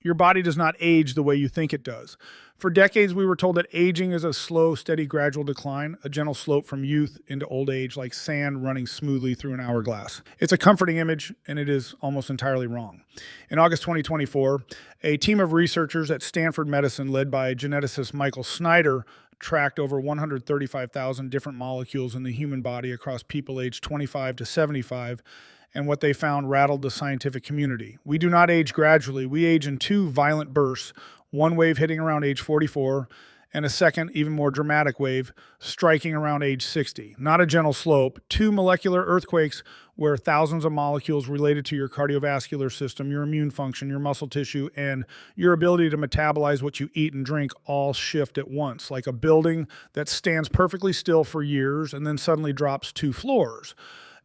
Your body does not age the way you think it does. For decades, we were told that aging is a slow, steady, gradual decline, a gentle slope from youth into old age, like sand running smoothly through an hourglass. It's a comforting image, and it is almost entirely wrong. In August 2024, a team of researchers at Stanford Medicine, led by geneticist Michael Snyder, tracked over 135,000 different molecules in the human body across people aged 25 to 75, and what they found rattled the scientific community. We do not age gradually. We age in two violent bursts, one wave hitting around age 44, and a second, even more dramatic wave striking around age 60. Not a gentle slope, two molecular earthquakes where thousands of molecules related to your cardiovascular system, your immune function, your muscle tissue, and your ability to metabolize what you eat and drink all shift at once, like a building that stands perfectly still for years and then suddenly drops 2 floors.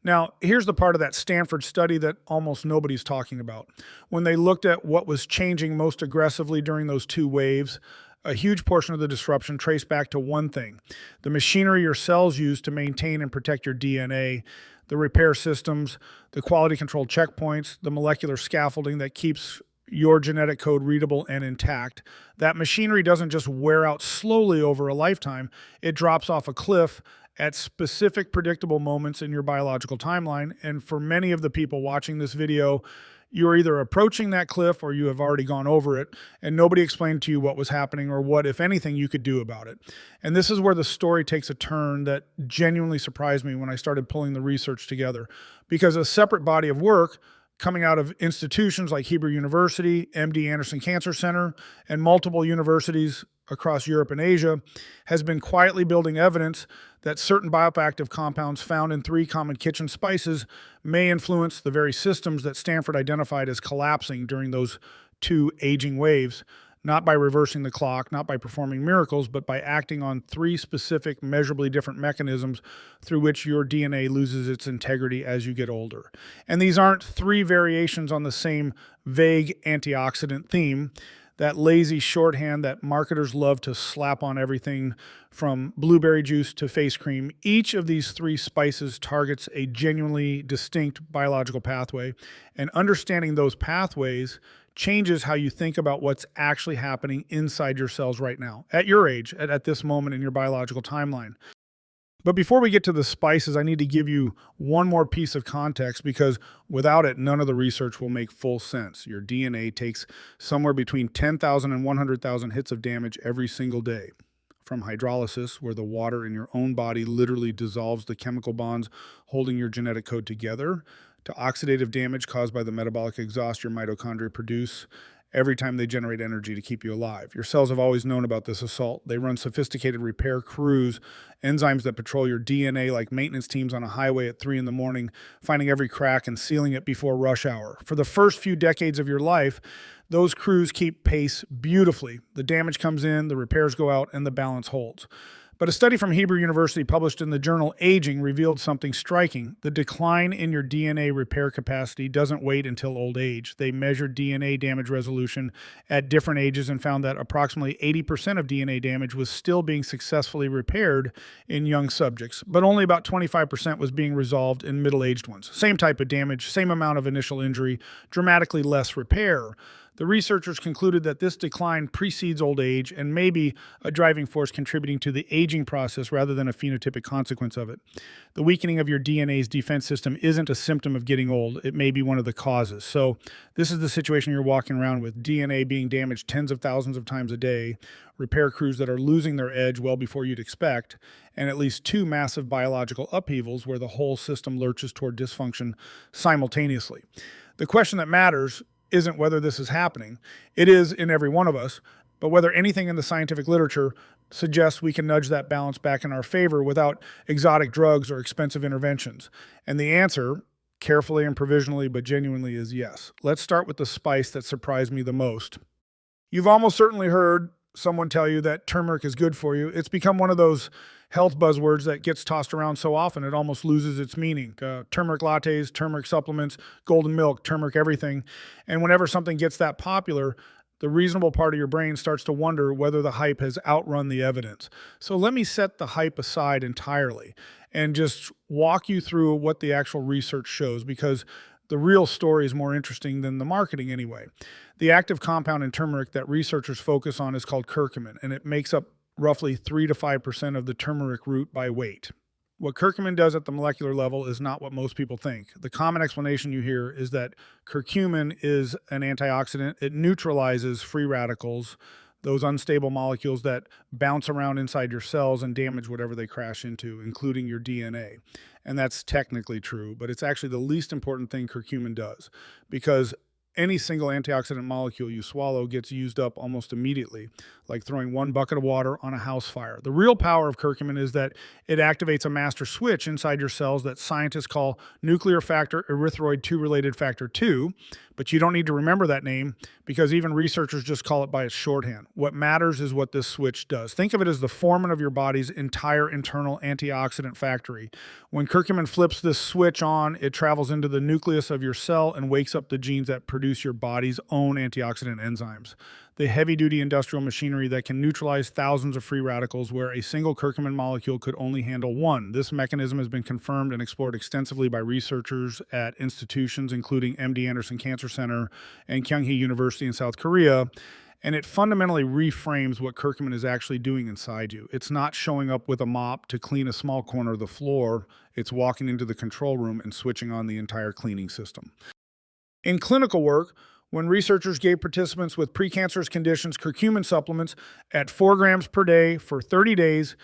Now, here's the part of that Stanford study that almost nobody's talking about. When they looked at what was changing most aggressively during those 2 waves, a huge portion of the disruption traced back to one thing: the machinery your cells use to maintain and protect your DNA, the repair systems, the quality control checkpoints, the molecular scaffolding that keeps your genetic code readable and intact. That machinery doesn't just wear out slowly over a lifetime, it drops off a cliff at specific predictable moments in your biological timeline. And for many of the people watching this video, you're either approaching that cliff or you have already gone over it, and nobody explained to you what was happening or what, if anything, you could do about it. And this is where the story takes a turn that genuinely surprised me when I started pulling the research together. Because a separate body of work coming out of institutions like Hebrew University, MD Anderson Cancer Center, and multiple universities across Europe and Asia has been quietly building evidence that certain bioactive compounds found in 3 common kitchen spices may influence the very systems that Stanford identified as collapsing during those 2 aging waves, not by reversing the clock, not by performing miracles, but by acting on 3 specific, measurably different mechanisms through which your DNA loses its integrity as you get older. And these aren't 3 variations on the same vague antioxidant theme, that lazy shorthand that marketers love to slap on everything from blueberry juice to face cream. Each of these 3 spices targets a genuinely distinct biological pathway, and understanding those pathways changes how you think about what's actually happening inside your cells right now, at your age, at this moment in your biological timeline. But before we get to the spices, I need to give you one more piece of context, because without it, none of the research will make full sense. Your DNA takes somewhere between 10,000 and 100,000 hits of damage every single day. From hydrolysis, where the water in your own body literally dissolves the chemical bonds holding your genetic code together, to oxidative damage caused by the metabolic exhaust your mitochondria produce every time they generate energy to keep you alive. Your cells have always known about this assault. They run sophisticated repair crews, enzymes that patrol your DNA like maintenance teams on a highway at 3 in the morning, finding every crack and sealing it before rush hour. For the first few decades of your life, those crews keep pace beautifully. The damage comes in, the repairs go out, and the balance holds. But a study from Hebrew University published in the journal Aging revealed something striking. The decline in your DNA repair capacity doesn't wait until old age. They measured DNA damage resolution at different ages and found that approximately 80% of DNA damage was still being successfully repaired in young subjects, but only about 25% was being resolved in middle-aged ones. Same type of damage, same amount of initial injury, dramatically less repair. The researchers concluded that this decline precedes old age and may be a driving force contributing to the aging process rather than a phenotypic consequence of it. The weakening of your DNA's defense system isn't a symptom of getting old. It may be one of the causes. So this is the situation you're walking around with: DNA being damaged tens of thousands of times a day, repair crews that are losing their edge well before you'd expect, and at least 2 massive biological upheavals where the whole system lurches toward dysfunction simultaneously. The question that matters isn't whether this is happening. It is in every one of us, but whether anything in the scientific literature suggests we can nudge that balance back in our favor without exotic drugs or expensive interventions. And the answer, carefully and provisionally but genuinely, is yes. Let's start with the spice that surprised me the most. You've almost certainly heard someone tell you that turmeric is good for you. It's become one of those health buzzwords that gets tossed around so often it almost loses its meaning. Turmeric lattes, turmeric supplements, golden milk, turmeric everything. And whenever something gets that popular, the reasonable part of your brain starts to wonder whether the hype has outrun the evidence. So let me set the hype aside entirely and just walk you through what the actual research shows, because The real story is more interesting than the marketing anyway. The active compound in turmeric that researchers focus on is called curcumin, and it makes up roughly 3 to 5% of the turmeric root by weight. What curcumin does at the molecular level is not what most people think. The common explanation you hear is that curcumin is an antioxidant. It neutralizes free radicals, those unstable molecules that bounce around inside your cells and damage whatever they crash into, including your DNA. And that's technically true, but it's actually the least important thing curcumin does, because any single antioxidant molecule you swallow gets used up almost immediately, like throwing one bucket of water on a house fire. The real power of curcumin is that it activates a master switch inside your cells that scientists call nuclear factor erythroid 2 related factor 2, but you don't need to remember that name because even researchers just call it by its shorthand. What matters is what this switch does. Think of it as the foreman of your body's entire internal antioxidant factory. When curcumin flips this switch on, it travels into the nucleus of your cell and wakes up the genes that produce your body's own antioxidant enzymes. The heavy-duty industrial machinery that can neutralize thousands of free radicals where a single curcumin molecule could only handle one. This mechanism has been confirmed and explored extensively by researchers at institutions including MD Anderson Cancer Center and Kyunghee University in South Korea, and it fundamentally reframes what curcumin is actually doing inside you. It's not showing up with a mop to clean a small corner of the floor. It's walking into the control room and switching on the entire cleaning system. In clinical work, when researchers gave participants with precancerous conditions curcumin supplements at 4 grams per day for 30 days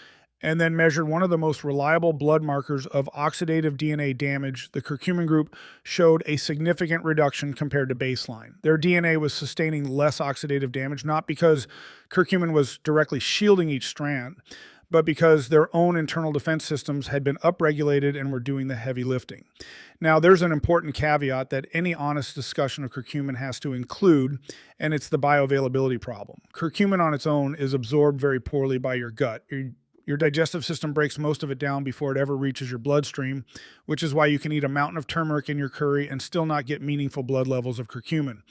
and then measured one of the most reliable blood markers of oxidative DNA damage, the curcumin group showed a significant reduction compared to baseline. Their DNA was sustaining less oxidative damage, not because curcumin was directly shielding each strand, but because their own internal defense systems had been upregulated and were doing the heavy lifting. Now, there's an important caveat that any honest discussion of curcumin has to include, and it's the bioavailability problem. Curcumin on its own is absorbed very poorly by your gut. Your digestive system breaks most of it down before it ever reaches your bloodstream, which is why you can eat a mountain of turmeric in your curry and still not get meaningful blood levels of curcumin.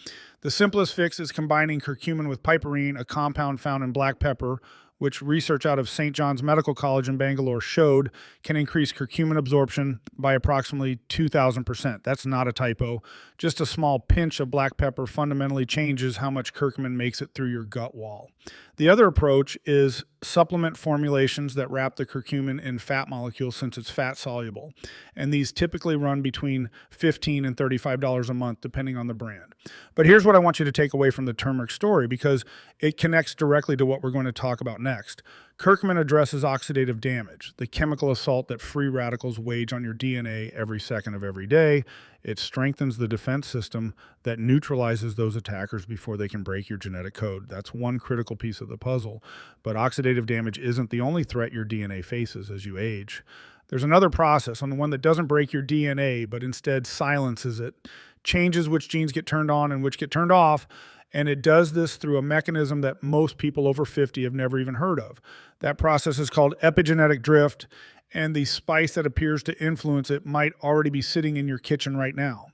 The simplest fix is combining curcumin with piperine, a compound found in black pepper, which research out of St. John's Medical College in Bangalore showed can increase curcumin absorption by approximately 2,000%. That's not a typo. Just a small pinch of black pepper fundamentally changes how much curcumin makes it through your gut wall. The other approach is supplement formulations that wrap the curcumin in fat molecules since it's fat soluble. And these typically run between $15 and $35 a month, depending on the brand. But here's what I want you to take away from the turmeric story, because it connects directly to what we're going to talk about next. Curcumin addresses oxidative damage, the chemical assault that free radicals wage on your DNA every second of every day. It strengthens the defense system that neutralizes those attackers before they can break your genetic code. That's one critical piece of the puzzle. But oxidative damage isn't the only threat your DNA faces as you age. There's another process, on the one that doesn't break your DNA, but instead silences it, changes which genes get turned on and which get turned off, and it does this through a mechanism that most people over 50 have never even heard of. That process is called epigenetic drift, and the spice that appears to influence it might already be sitting in your kitchen right now.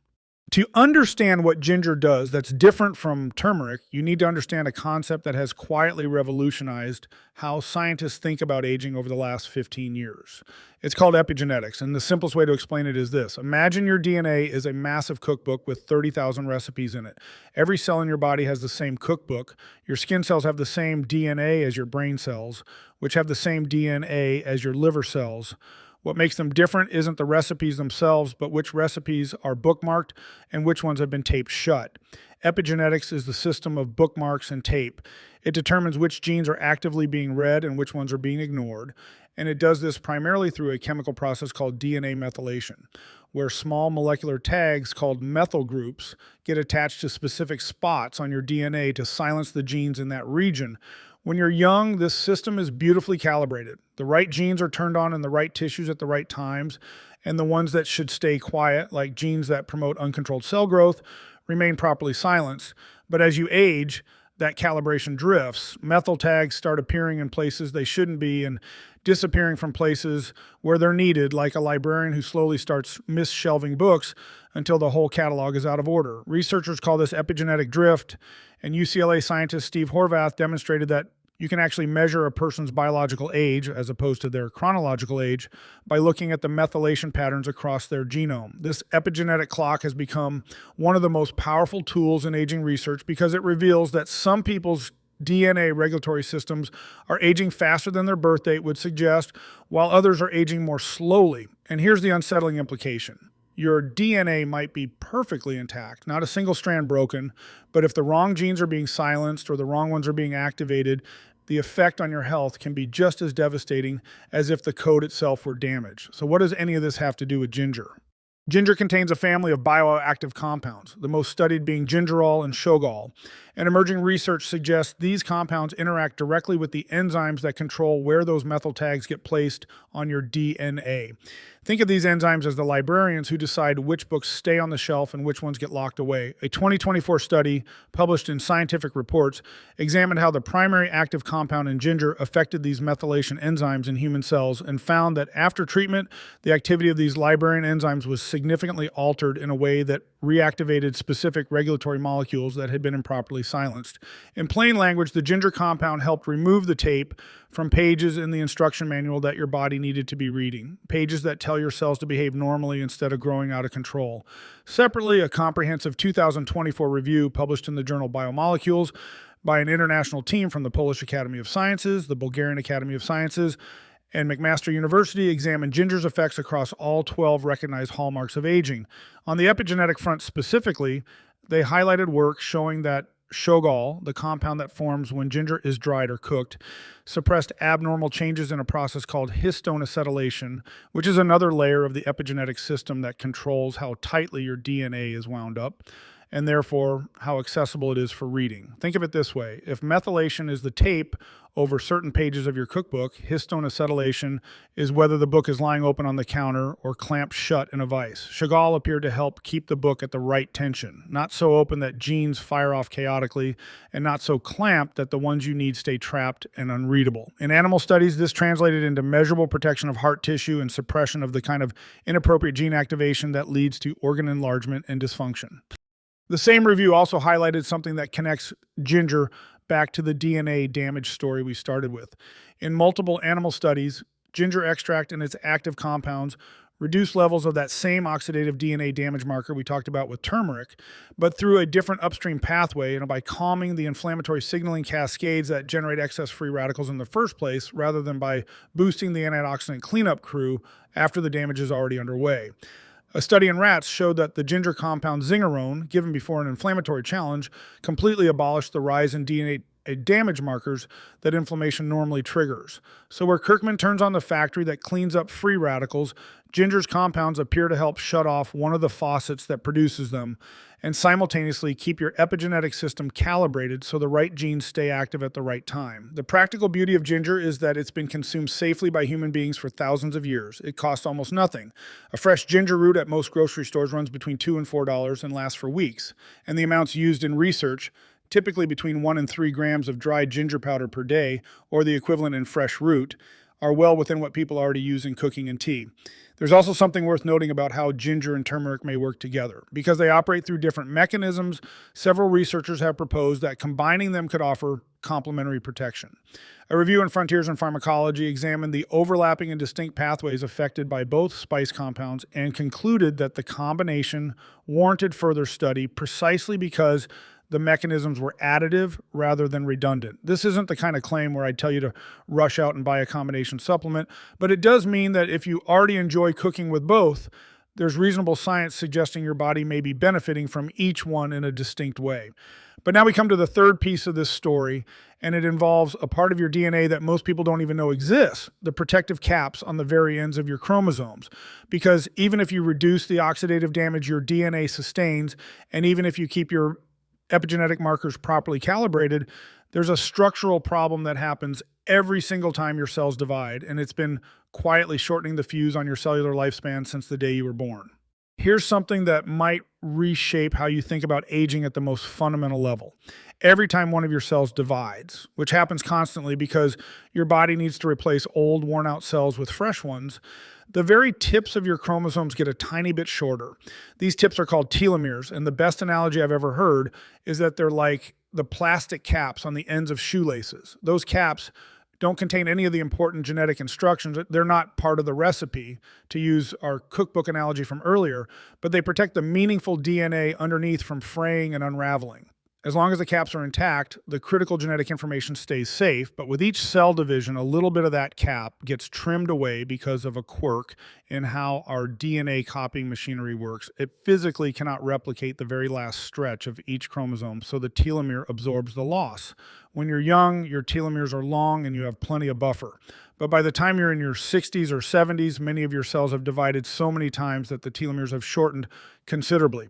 To understand what ginger does that's different from turmeric, you need to understand a concept that has quietly revolutionized how scientists think about aging over the last 15 years. It's called epigenetics, and the simplest way to explain it is this. Imagine your DNA is a massive cookbook with 30,000 recipes in it. Every cell in your body has the same cookbook. Your skin cells have the same DNA as your brain cells, which have the same DNA as your liver cells. What makes them different isn't the recipes themselves, but which recipes are bookmarked and which ones have been taped shut. Epigenetics is the system of bookmarks and tape. It determines which genes are actively being read and which ones are being ignored. And it does this primarily through a chemical process called DNA methylation, where small molecular tags called methyl groups get attached to specific spots on your DNA to silence the genes in that region. When you're young, this system is beautifully calibrated. The right genes are turned on in the right tissues at the right times, and the ones that should stay quiet, like genes that promote uncontrolled cell growth, remain properly silenced. But as you age, that calibration drifts. Methyl tags start appearing in places they shouldn't be and disappearing from places where they're needed, like a librarian who slowly starts mis-shelving books until the whole catalog is out of order. Researchers call this epigenetic drift, and UCLA scientist Steve Horvath demonstrated that You can actually measure a person's biological age, as opposed to their chronological age, by looking at the methylation patterns across their genome. This epigenetic clock has become one of the most powerful tools in aging research because it reveals that some people's DNA regulatory systems are aging faster than their birth date would suggest, while others are aging more slowly. And here's the unsettling implication. Your DNA might be perfectly intact, not a single strand broken, but if the wrong genes are being silenced or the wrong ones are being activated, the effect on your health can be just as devastating as if the code itself were damaged. So what does any of this have to do with ginger? Ginger contains a family of bioactive compounds, the most studied being gingerol and Shogal. And emerging research suggests these compounds interact directly with the enzymes that control where those methyl tags get placed on your DNA. Think of these enzymes as the librarians who decide which books stay on the shelf and which ones get locked away. A 2024 study published in Scientific Reports examined how the primary active compound in ginger affected these methylation enzymes in human cells and found that after treatment, the activity of these librarian enzymes was significantly altered in a way that reactivated specific regulatory molecules that had been improperly silenced. In plain language, the ginger compound helped remove the tape from pages in the instruction manual that your body needed to be reading, pages that tell your cells to behave normally instead of growing out of control. Separately, a comprehensive 2024 review published in the journal Biomolecules by an international team from the Polish Academy of Sciences, the Bulgarian Academy of Sciences, and McMaster University examined ginger's effects across all 12 recognized hallmarks of aging. On the epigenetic front specifically, they highlighted work showing that Shogal, the compound that forms when ginger is dried or cooked, suppressed abnormal changes in a process called histone acetylation, which is another layer of the epigenetic system that controls how tightly your DNA is wound up, and therefore how accessible it is for reading. Think of it this way. If methylation is the tape over certain pages of your cookbook, histone acetylation is whether the book is lying open on the counter or clamped shut in a vise. Shogal appeared to help keep the book at the right tension, not so open that genes fire off chaotically, and not so clamped that the ones you need stay trapped and unreadable. In animal studies, this translated into measurable protection of heart tissue and suppression of the kind of inappropriate gene activation that leads to organ enlargement and dysfunction. The same review also highlighted something that connects ginger back to the DNA damage story we started with. In multiple animal studies, ginger extract and its active compounds reduce levels of that same oxidative DNA damage marker we talked about with turmeric, but through a different upstream pathway and by calming the inflammatory signaling cascades that generate excess free radicals in the first place, rather than by boosting the antioxidant cleanup crew after the damage is already underway. A study in rats showed that the ginger compound zingerone, given before an inflammatory challenge, completely abolished the rise in DNA damage markers that inflammation normally triggers. So where Kirkman turns on the factory that cleans up free radicals, ginger's compounds appear to help shut off one of the faucets that produces them and simultaneously keep your epigenetic system calibrated so the right genes stay active at the right time. The practical beauty of ginger is that it's been consumed safely by human beings for thousands of years. It costs almost nothing. A fresh ginger root at most grocery stores runs between $2 and $4 and lasts for weeks. And the amounts used in research, typically between 1 and 3 grams of dried ginger powder per day, or the equivalent in fresh root, are well within what people already use in cooking and tea. There's also something worth noting about how ginger and turmeric may work together. Because they operate through different mechanisms, several researchers have proposed that combining them could offer complementary protection. A review in Frontiers in Pharmacology examined the overlapping and distinct pathways affected by both spice compounds and concluded that the combination warranted further study precisely because the mechanisms were additive rather than redundant. This isn't the kind of claim where I tell you to rush out and buy a combination supplement, but it does mean that if you already enjoy cooking with both, there's reasonable science suggesting your body may be benefiting from each one in a distinct way. But now we come to the third piece of this story, and it involves a part of your DNA that most people don't even know exists, the protective caps on the very ends of your chromosomes. Because even if you reduce the oxidative damage your DNA sustains, and even if you keep your epigenetic markers properly calibrated, there's a structural problem that happens every single time your cells divide, and it's been quietly shortening the fuse on your cellular lifespan since the day you were born. Here's something that might reshape how you think about aging at the most fundamental level. Every time one of your cells divides, which happens constantly because your body needs to replace old, worn-out cells with fresh ones, the very tips of your chromosomes get a tiny bit shorter. These tips are called telomeres, and the best analogy I've ever heard is that they're like the plastic caps on the ends of shoelaces. Those caps don't contain any of the important genetic instructions. They're not part of the recipe, to use our cookbook analogy from earlier, but they protect the meaningful DNA underneath from fraying and unraveling. As long as the caps are intact, the critical genetic information stays safe, but with each cell division, a little bit of that cap gets trimmed away because of a quirk in how our DNA copying machinery works. It physically cannot replicate the very last stretch of each chromosome, so the telomere absorbs the loss. When you're young, your telomeres are long and you have plenty of buffer. But by the time you're in your 60s or 70s, many of your cells have divided so many times that the telomeres have shortened considerably.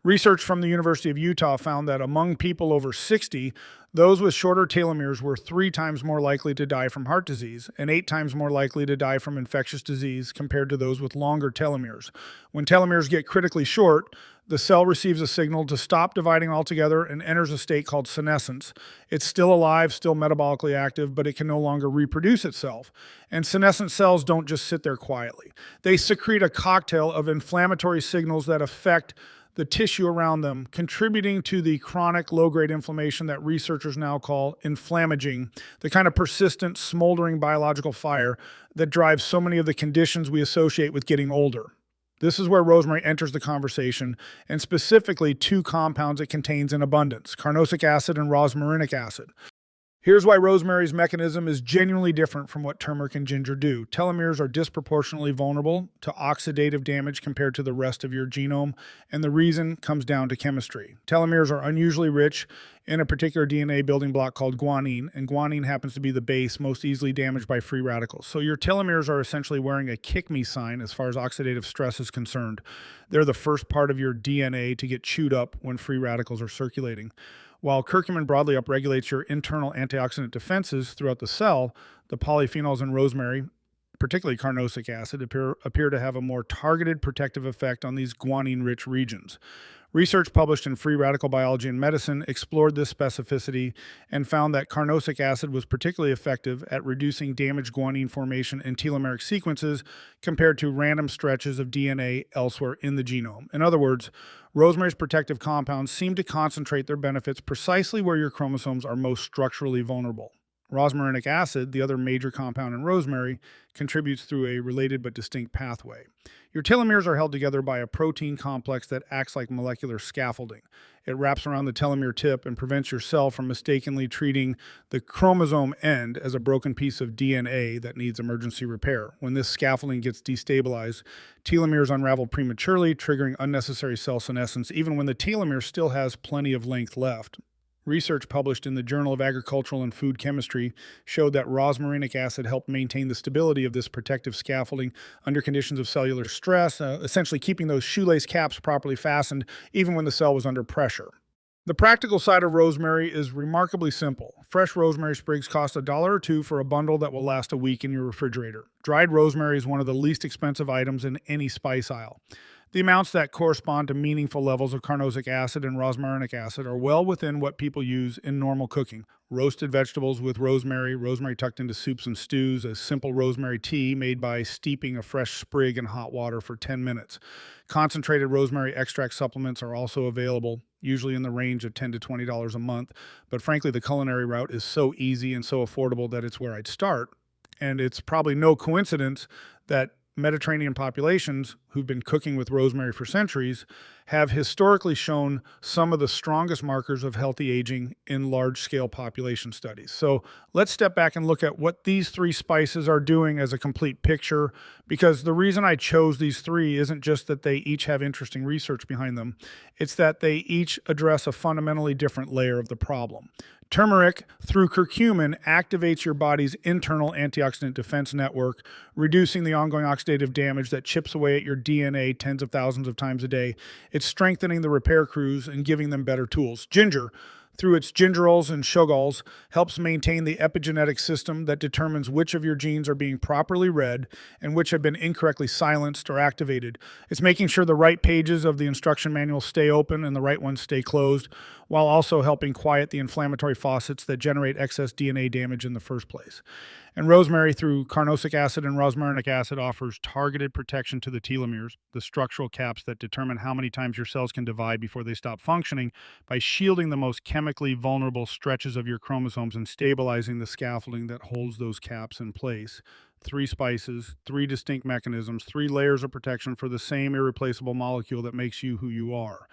Research from the University of Utah found that among people over 60, those with shorter telomeres were 3 times more likely to die from heart disease and 8 times more likely to die from infectious disease compared to those with longer telomeres. When telomeres get critically short, the cell receives a signal to stop dividing altogether and enters a state called senescence. It's still alive, still metabolically active, but it can no longer reproduce itself. And senescent cells don't just sit there quietly. They secrete a cocktail of inflammatory signals that affect the tissue around them, contributing to the chronic low-grade inflammation that researchers now call inflammaging, the kind of persistent, smoldering biological fire that drives so many of the conditions we associate with getting older. This is where rosemary enters the conversation, and specifically 2 compounds it contains in abundance: carnosic acid and rosmarinic acid. Here's why rosemary's mechanism is genuinely different from what turmeric and ginger do. Telomeres are disproportionately vulnerable to oxidative damage compared to the rest of your genome, and the reason comes down to chemistry. Telomeres are unusually rich in a particular DNA building block called guanine, and guanine happens to be the base most easily damaged by free radicals. So your telomeres are essentially wearing a kick-me sign as far as oxidative stress is concerned. They're the first part of your DNA to get chewed up when free radicals are circulating. While curcumin broadly upregulates your internal antioxidant defenses throughout the cell, the polyphenols in rosemary, particularly carnosic acid, appear to have a more targeted protective effect on these guanine-rich regions. Research published in Free Radical Biology and Medicine explored this specificity and found that carnosic acid was particularly effective at reducing damaged guanine formation in telomeric sequences compared to random stretches of DNA elsewhere in the genome. In other words, rosemary's protective compounds seem to concentrate their benefits precisely where your chromosomes are most structurally vulnerable. Rosmarinic acid, the other major compound in rosemary, contributes through a related but distinct pathway. Your telomeres are held together by a protein complex that acts like molecular scaffolding. It wraps around the telomere tip and prevents your cell from mistakenly treating the chromosome end as a broken piece of DNA that needs emergency repair. When this scaffolding gets destabilized, telomeres unravel prematurely, triggering unnecessary cell senescence, even when the telomere still has plenty of length left. Research published in the Journal of Agricultural and Food Chemistry showed that rosmarinic acid helped maintain the stability of this protective scaffolding under conditions of cellular stress, essentially keeping those shoelace caps properly fastened even when the cell was under pressure. The practical side of rosemary is remarkably simple. Fresh rosemary sprigs cost $1 or $2 for a bundle that will last a week in your refrigerator. Dried rosemary is one of the least expensive items in any spice aisle. The amounts that correspond to meaningful levels of carnosic acid and rosmarinic acid are well within what people use in normal cooking. Roasted vegetables with rosemary, rosemary tucked into soups and stews, a simple rosemary tea made by steeping a fresh sprig in hot water for 10 minutes. Concentrated rosemary extract supplements are also available, usually in the range of $10 to $20 a month, but frankly the culinary route is so easy and so affordable that it's where I'd start, and it's probably no coincidence that Mediterranean populations who've been cooking with rosemary for centuries have historically shown some of the strongest markers of healthy aging in large-scale population studies. So let's step back and look at what these 3 spices are doing as a complete picture, because the reason I chose these 3 isn't just that they each have interesting research behind them, it's that they each address a fundamentally different layer of the problem. Turmeric, through curcumin, activates your body's internal antioxidant defense network, reducing the ongoing oxidative damage that chips away at your DNA tens of thousands of times a day. It's strengthening the repair crews and giving them better tools. Ginger, through its gingerols and shogols, helps maintain the epigenetic system that determines which of your genes are being properly read and which have been incorrectly silenced or activated. It's making sure the right pages of the instruction manual stay open and the right ones stay closed, while also helping quiet the inflammatory faucets that generate excess DNA damage in the first place. And rosemary, through carnosic acid and rosmarinic acid, offers targeted protection to the telomeres, the structural caps that determine how many times your cells can divide before they stop functioning, by shielding the most chemically vulnerable stretches of your chromosomes and stabilizing the scaffolding that holds those caps in place. 3 spices, 3 distinct mechanisms, 3 layers of protection for the same irreplaceable molecule that makes you who you are.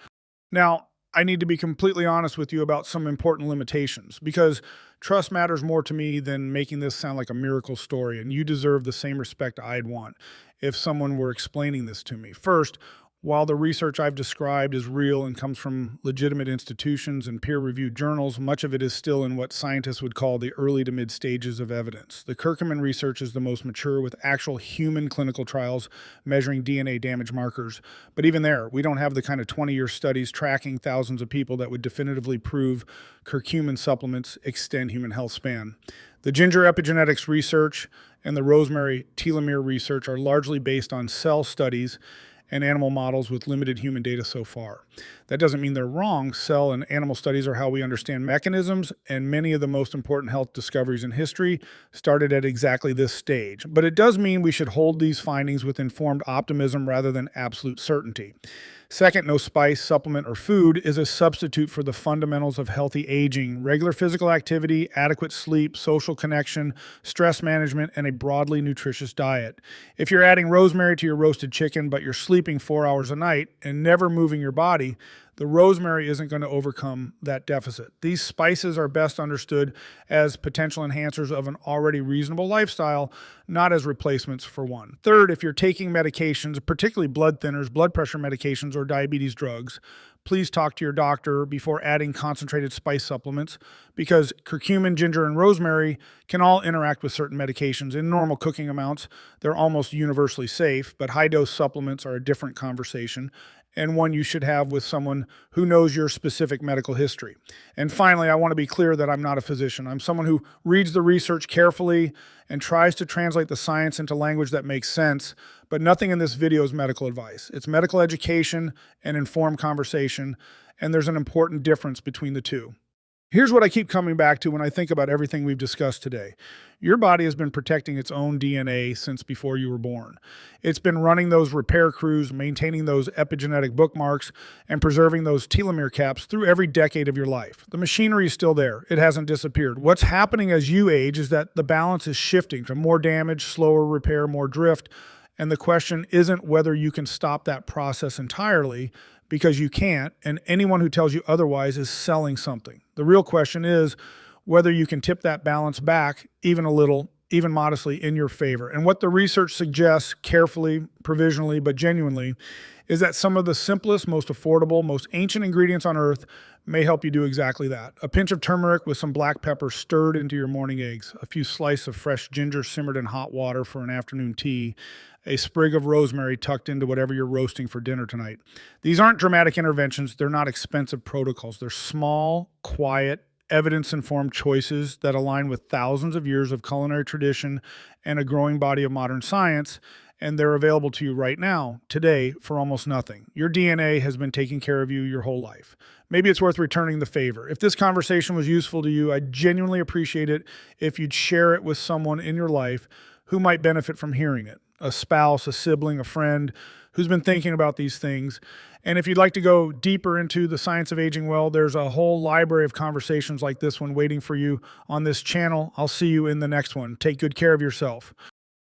Now, I need to be completely honest with you about some important limitations, because trust matters more to me than making this sound like a miracle story, and you deserve the same respect I'd want if someone were explaining this to me. First, while the research I've described is real and comes from legitimate institutions and peer-reviewed journals, much of it is still in what scientists would call the early to mid stages of evidence. The Kirkman research is the most mature, with actual human clinical trials measuring DNA damage markers. But even there, we don't have the kind of 20-year studies tracking thousands of people that would definitively prove curcumin supplements extend human health span. The ginger epigenetics research and the rosemary telomere research are largely based on cell studies and animal models with limited human data so far. That doesn't mean they're wrong. Cell and animal studies are how we understand mechanisms, and many of the most important health discoveries in history started at exactly this stage. But it does mean we should hold these findings with informed optimism rather than absolute certainty. Second, no spice, supplement, or food is a substitute for the fundamentals of healthy aging: regular physical activity, adequate sleep, social connection, stress management, and a broadly nutritious diet. If you're adding rosemary to your roasted chicken, but you're sleeping 4 hours a night and never moving your body, the rosemary isn't going to overcome that deficit. These spices are best understood as potential enhancers of an already reasonable lifestyle, not as replacements for one. Third, if you're taking medications, particularly blood thinners, blood pressure medications, or diabetes drugs, please talk to your doctor before adding concentrated spice supplements, because curcumin, ginger, and rosemary can all interact with certain medications. In normal cooking amounts, they're almost universally safe, but high-dose supplements are a different conversation, and one you should have with someone who knows your specific medical history. And finally, I want to be clear that I'm not a physician. I'm someone who reads the research carefully and tries to translate the science into language that makes sense, but nothing in this video is medical advice. It's medical education and informed conversation, and there's an important difference between the two. Here's what I keep coming back to when I think about everything we've discussed today. Your body has been protecting its own DNA since before you were born. It's been running those repair crews, maintaining those epigenetic bookmarks, and preserving those telomere caps through every decade of your life. The machinery is still there. It hasn't disappeared. What's happening as you age is that the balance is shifting to more damage, slower repair, more drift. And the question isn't whether you can stop that process entirely, because you can't, and anyone who tells you otherwise is selling something. The real question is whether you can tip that balance back even a little, even modestly, in your favor. And what the research suggests, carefully, provisionally, but genuinely, is that some of the simplest, most affordable, most ancient ingredients on earth may help you do exactly that. A pinch of turmeric with some black pepper stirred into your morning eggs, a few slices of fresh ginger simmered in hot water for an afternoon tea, a sprig of rosemary tucked into whatever you're roasting for dinner tonight. These aren't dramatic interventions. They're not expensive protocols. They're small, quiet, evidence-informed choices that align with thousands of years of culinary tradition and a growing body of modern science, and they're available to you right now, today, for almost nothing. Your DNA has been taking care of you your whole life. Maybe it's worth returning the favor. If this conversation was useful to you, I'd genuinely appreciate it if you'd share it with someone in your life who might benefit from hearing it. A spouse, a sibling, a friend who's been thinking about these things. And if you'd like to go deeper into the science of aging well, there's a whole library of conversations like this one waiting for you on this channel. I'll see you in the next one. Take good care of yourself.